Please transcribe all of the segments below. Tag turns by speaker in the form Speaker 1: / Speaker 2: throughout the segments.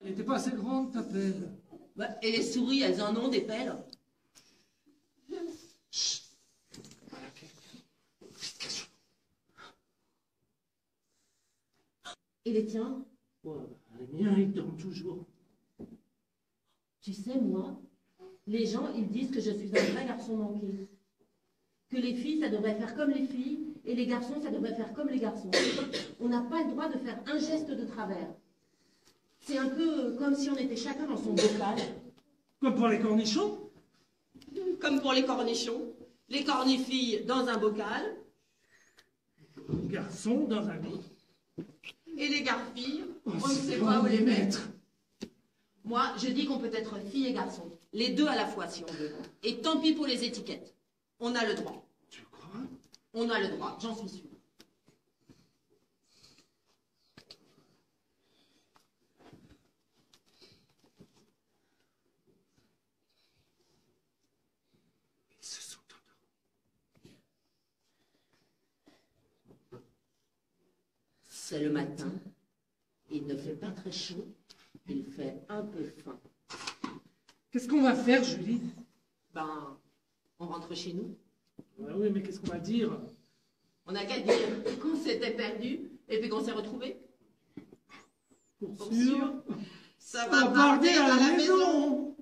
Speaker 1: Elle n'était pas assez grande, ta pelle.
Speaker 2: Bah, et les souris, elles en ont des pelles.
Speaker 1: Chut.
Speaker 2: Et les tiens?
Speaker 1: Ouais, les miens, ils dorment toujours.
Speaker 2: Tu sais, moi, les gens, ils disent que je suis un vrai garçon manqué. Que les filles, ça devrait faire comme les filles, et les garçons, ça devrait faire comme les garçons. On n'a pas le droit de faire un geste de travers. C'est un peu comme si on était chacun dans son bocal.
Speaker 1: Comme pour les cornichons.
Speaker 2: Comme pour les cornichons. Les cornifilles dans un bocal.
Speaker 1: Les garçons dans un lit.
Speaker 2: Et les garfilles,
Speaker 1: Oh,
Speaker 2: on ne sait pas où les mettre. Moi, je dis qu'on peut être fille et garçon. Les deux à la fois, si on veut. Et tant pis pour les étiquettes. On a le droit.
Speaker 1: Tu crois?
Speaker 2: On a le droit, j'en suis sûre.
Speaker 1: Ils se sont endormis.
Speaker 2: C'est le matin. Il ne fait pas très chaud. Il fait un peu faim.
Speaker 1: Qu'est-ce qu'on va faire, Julie?
Speaker 2: Ben, on rentre chez nous.
Speaker 1: Ouais, oui, mais qu'est-ce qu'on va dire?
Speaker 2: On n'a qu'à dire qu'on s'était perdu et puis qu'on s'est retrouvés.
Speaker 1: Pour sûr.
Speaker 2: Ça
Speaker 1: va barder à la maison.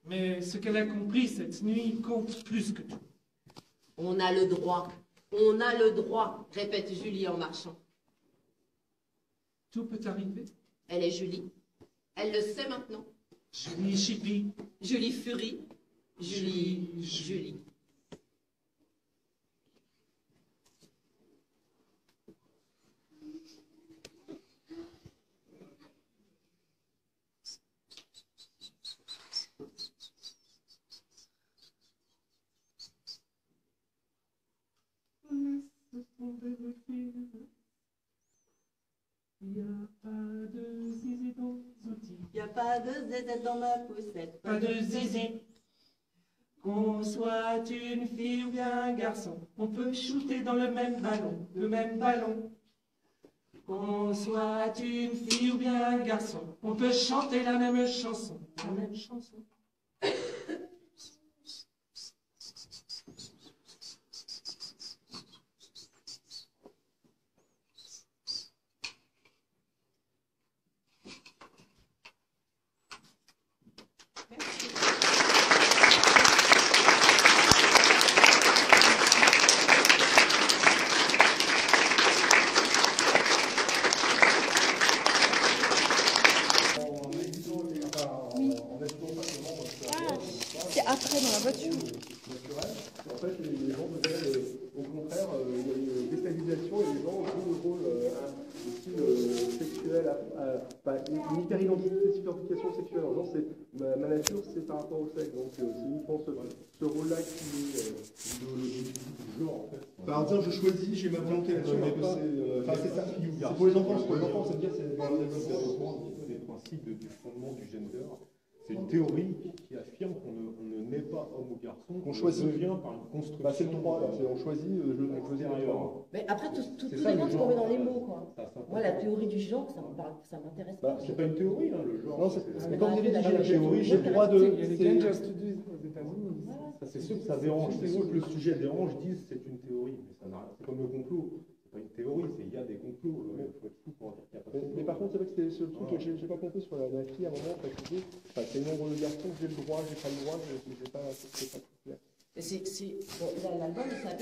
Speaker 1: Mais ce qu'elle a compris cette nuit compte plus que tout.
Speaker 2: On a le droit. On a le droit, répète Julie en marchant.
Speaker 1: Tout peut arriver.
Speaker 2: Elle est Julie. Elle le sait maintenant.
Speaker 1: Julie Chippy.
Speaker 2: Julie Fury. Julie.
Speaker 1: Il n'y a pas de zizi dans les outils.
Speaker 2: Y a pas de zézette dans ma poussette.
Speaker 1: Pas de zizi. Qu'on soit une fille ou bien un garçon, on peut shooter dans le même ballon, Qu'on soit une fille ou bien un garçon, on peut chanter la même chanson,
Speaker 3: C'est après dans la voiture.
Speaker 4: En fait, les gens deviennent, au contraire, il y a une déstabilisation et les gens jouent le rôle aussi sexuel, une hyper-identification sexuelle. En disant, ma nature, c'est par rapport au sexe. Donc, c'est uniquement ce rôle-là qui est l'idéologie du genre, en fait.
Speaker 5: Par exemple, je choisis, j'ai ma volonté là-dessus, mais pas.
Speaker 4: C'est ça. C'est pour les enfants, c'est-à-dire c'est
Speaker 5: Dans le développement des principes du fondement du gender, c'est une théorie qui affirme qu'on ne naît pas homme ou garçon,
Speaker 4: qu'on choisit.
Speaker 5: devient par une construction.
Speaker 4: Bah, c'est le droit, là. On choisit,
Speaker 5: extérieure.
Speaker 2: Mais après, tout
Speaker 5: C'est ça,
Speaker 2: dépend
Speaker 5: le
Speaker 2: de ce qu'on met
Speaker 5: genre.
Speaker 2: dans les mots, quoi.
Speaker 5: Ça
Speaker 2: Moi, la théorie du genre, ça m'intéresse pas.
Speaker 5: C'est pas une théorie, hein, le genre.
Speaker 4: Non, mais quand vous avez dit la théorie, j'ai le droit de.
Speaker 1: Il y a des Gender Studies aux États-Unis.
Speaker 5: Ça, c'est sûr que ça dérange. C'est sûr que le sujet dérange, disent c'est une théorie, mais ça n'a rien. C'est comme le complot. C'est pas une théorie, il y a des complots. Il faut être fou pour dire qu'il n'y a pas de complot.
Speaker 4: Mais par contre, c'est vrai que c'est le truc que j'ai pas compris sur la fille à un moment, parce que c'est le nombre de garçons que j'ai le droit, j'ai pas le droit, c'est pas clair.
Speaker 2: Bon, l'album, ça